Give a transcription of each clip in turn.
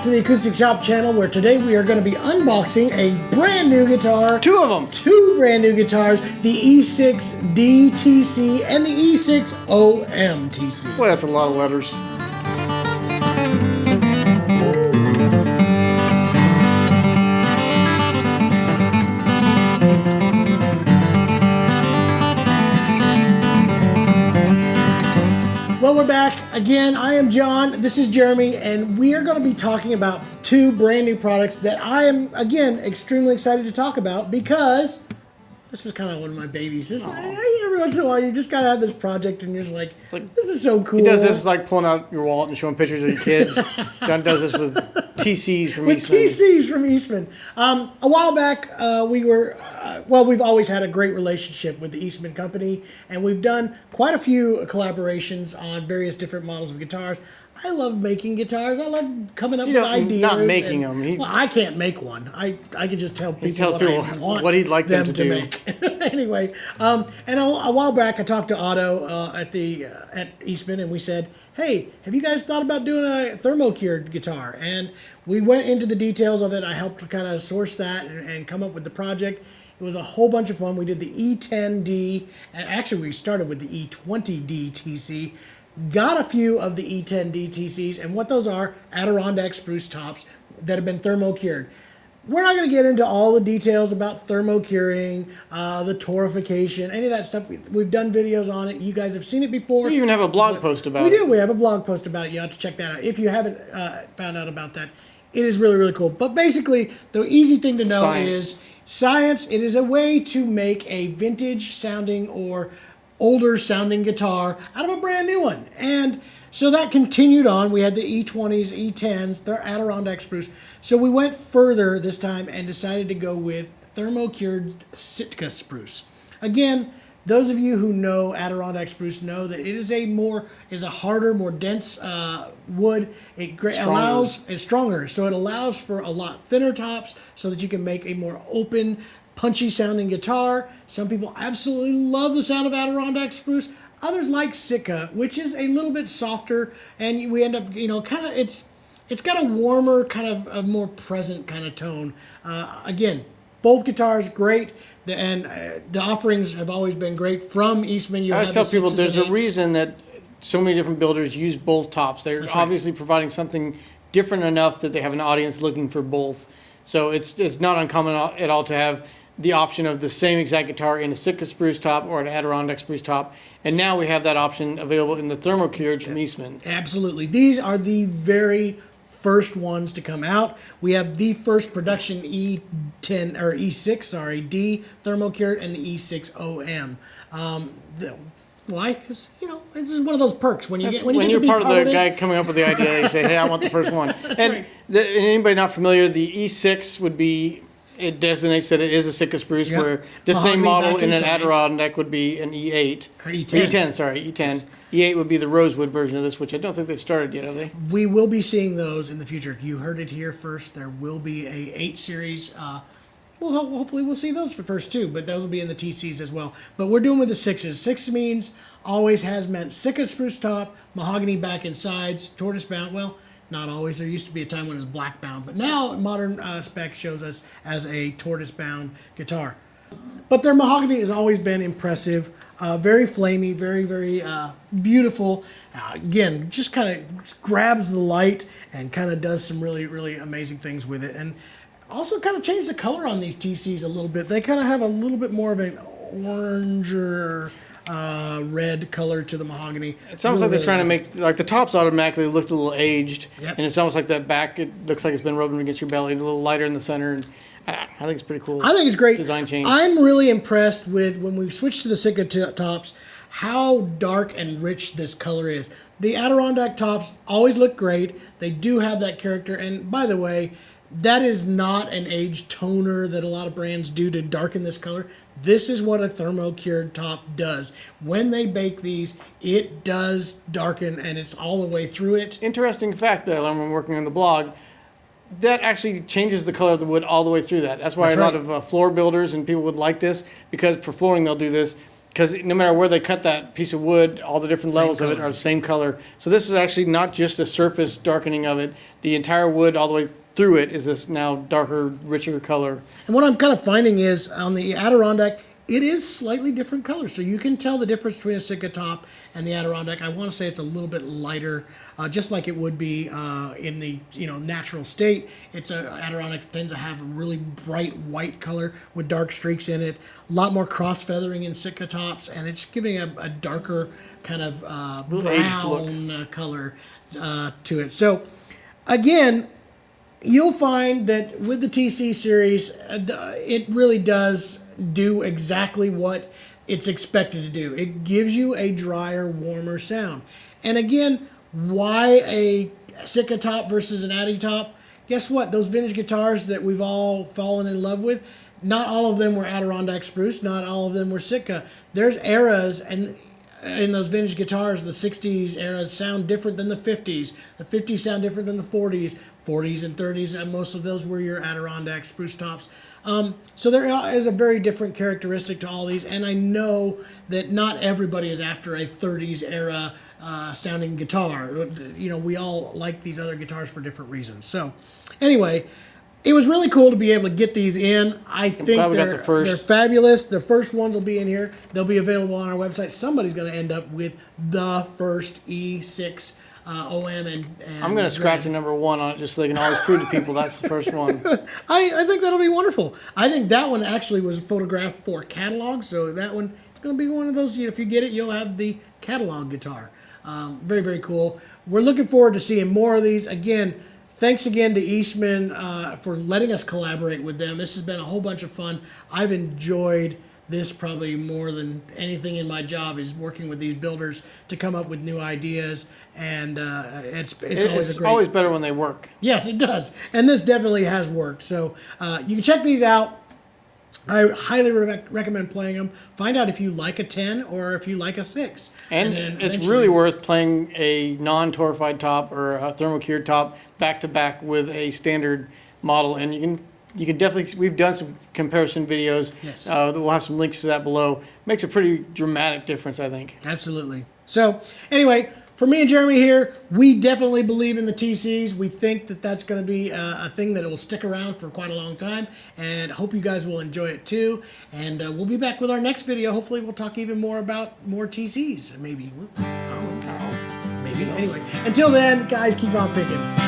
back to the Acoustic Shop channel, where today we are going to be unboxing a brand new guitar. Two of them. Two brand new guitars, the E6-TC and the E6-TC. Well, that's a lot of letters. Well, we're back again. I am John, this is Jeremy, and we are going to be talking about two brand new products that I am, again, extremely excited to talk about because this was kind of one of my babies. Every once in a while, you just got to have this project and you're just like, this is so cool. He does this like pulling out your wallet and showing pictures of your kids. John does this with TCs from Eastman. With TCs from Eastman. A while back, we've always had a great relationship with the Eastman company, and we've done quite a few collaborations on various different models of guitars. I love making guitars. I love coming up with ideas. Not making them. Well, I can't make one. I can just tell people, he tells people what he'd like them to do. Make. Anyway, and a while back, I talked to Otto at Eastman, and we said, hey, have you guys thought about doing a Thermo-Cured guitar? And we went into the details of it. I helped kind of source that and come up with the project. It was a whole bunch of fun. We did the E10D, and actually we started with the E20D TC. Got a few of the E10D TCs, and what those are, Adirondack spruce tops that have been thermo-cured. We're not going to get into all the details about thermo-curing, the torrefication, any of that stuff. We've done videos on it. You guys have seen it before. We even have a blog post about it. We do. We have a blog post about it. You have to check that out. If you haven't found out about that, it is really, really cool. But basically, the easy thing to know is science. It is a way to make a vintage sounding or older sounding guitar out of a brand new one. And so that continued on. We had the E20s, E10s, they're Adirondack spruce. So we went further this time and decided to go with Thermo-Cured Sitka spruce. Again, those of you who know Adirondack spruce know that it is a harder, more dense wood. It's stronger, so it allows for a lot thinner tops so that you can make a more open, punchy sounding guitar. Some people absolutely love the sound of Adirondack spruce. Others like Sitka, which is a little bit softer, and we end up, kind of, it's got a warmer, kind of a more present kind of tone. Again, both guitars great, and the offerings have always been great from Eastman. I always tell people there's a reason that so many different builders use both tops. They're obviously providing something different enough that they have an audience looking for both. So it's not uncommon at all to have the option of the same exact guitar in a Sitka spruce top or an Adirondack spruce top. And now we have that option available in the Thermo-Cured from Eastman. Absolutely. These are the very first ones to come out. We have the first production E6 Thermo-Cured and the E6-OM. Why? Because, this is one of those perks. When you're part of the guy coming up with the idea, you say, hey, I want the first one. And anybody not familiar, the E6 would be, it designates that it is a Sitka spruce, where the same model in an Adirondack would be an E8. Or E10. E10. Yes. E8 would be the rosewood version of this, which I don't think they've started yet, have they? We will be seeing those in the future. You heard it here first. There will be a 8 series. Hopefully we'll see those for first too, but those will be in the TCs as well. But we're doing with the 6s. 6 means, always has meant Sitka spruce top, mahogany back and sides, tortoise bound. Well, not always. There used to be a time when it was black bound, but now modern spec shows us as a tortoise bound guitar. But their mahogany has always been impressive, very flamey, very, very beautiful. Again, just kind of grabs the light and kind of does some really, really amazing things with it. And also kind of changed the color on these TCs a little bit. They kind of have a little bit more of an oranger, red color to the mahogany. It's almost like they're trying to make, like the tops automatically looked a little aged. Yep. And it's almost like that back, it looks like it's been rubbing against your belly, a little lighter in the center. And I think it's pretty cool. I think it's great. Design change. I'm really impressed with, when we switched to the Sitka tops, how dark and rich this color is. The Adirondack tops always look great. They do have that character. And by the way, that is not an aged toner that a lot of brands do to darken this color. This is what a Thermo-Cured top does. When they bake these, it does darken, and it's all the way through it. Interesting fact that I learned when working on the blog, that actually changes the color of the wood all the way through that. That's why a lot of floor builders and people would like this, because for flooring they'll do this. because no matter where they cut that piece of wood, all the different levels of it are the same color. So this is actually not just a surface darkening of it. The entire wood all the way through it is this now darker, richer color. And what I'm kind of finding is on the Adirondack, it is slightly different colors. So you can tell the difference between a Sitka top and the Adirondack. I want to say it's a little bit lighter, just like it would be in the natural state. It's Adirondack tends to have a really bright white color with dark streaks in it. A lot more cross feathering in Sitka tops, and it's giving a darker kind of brown color to it. So again, you'll find that with the TC series, it really does do exactly what it's expected to do. It gives you a drier, warmer sound. And again, why a Sitka top versus an Addy top? Guess what? Those vintage guitars that we've all fallen in love with, not all of them were Adirondack spruce, not all of them were Sitka. There's eras, and in those vintage guitars, the 60s eras sound different than the 50s. The 50s sound different than the 40s. 40s and 30s, and most of those were your Adirondack spruce tops. So there is a very different characteristic to all these, and I know that not everybody is after a 30s era sounding guitar. We all like these other guitars for different reasons. So anyway, it was really cool to be able to get these in. I think they're fabulous. The first ones will be in here. They'll be available on our website. Somebody's going to end up with the first E6 OM and I'm going to scratch the number 1 on it just so they can always prove to people that's the first one. I think that'll be wonderful. I think that one actually was photographed for catalog, so that one is going to be one of those, if you get it, you'll have the catalog guitar. Very, very cool. We're looking forward to seeing more of these. Again, thanks again to Eastman for letting us collaborate with them. This has been a whole bunch of fun. I've enjoyed this probably more than anything in my job, is working with these builders to come up with new ideas, and it's always better when they work. Yes, it does, and this definitely has worked. So you can check these out. I highly recommend playing them. Find out if you like a 10 or if you like a 6. And it's really worth playing a non-torrefied top or a Thermo-Cured top back to back with a standard model, and you can definitely, we've done some comparison videos. Yes. We'll have some links to that below. Makes a pretty dramatic difference, I think. Absolutely. So anyway, for me and Jeremy here, we definitely believe in the TCs. We think that that's going to be a thing that will stick around for quite a long time, and hope you guys will enjoy it too. And we'll be back with our next video. Hopefully we'll talk even more about more TCs. Maybe. Maybe. Anyway, until then, guys, keep on picking.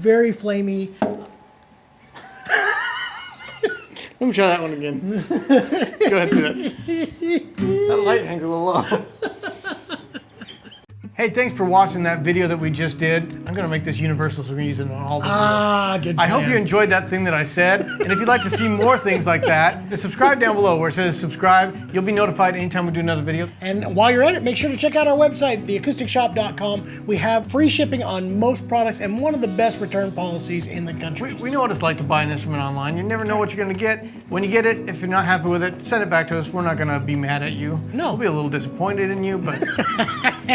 Very flamey. Let me try that one again. Go ahead and do that. That light hangs a little low. Hey, thanks for watching that video that we just did. I'm gonna make this universal so we're gonna use it on all the videos. Good I hope plan. you enjoyed that thing that I said. And if you'd like to see more things like that, just subscribe down below where it says subscribe. You'll be notified anytime we do another video. And while you're at it, make sure to check out our website, theacousticshop.com. We have free shipping on most products and one of the best return policies in the country. We know what it's like to buy an instrument online. You never know what you're gonna get. When you get it, if you're not happy with it, send it back to us. We're not gonna be mad at you. No. We'll be a little disappointed in you, but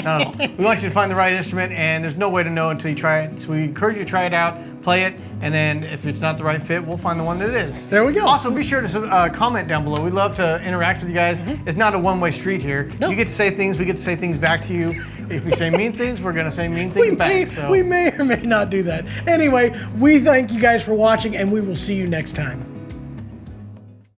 no. We want you to find the right instrument, and there's no way to know until you try it. So we encourage you to try it out, play it, and then if it's not the right fit, we'll find the one that is. There we go. Also, be sure to comment down below. We love to interact with you guys. It's not a one-way street here. No. You get to say things, we get to say things back to you. If we say mean things, we're gonna say mean things back. So. We may or may not do that. Anyway, we thank you guys for watching, and we will see you next time.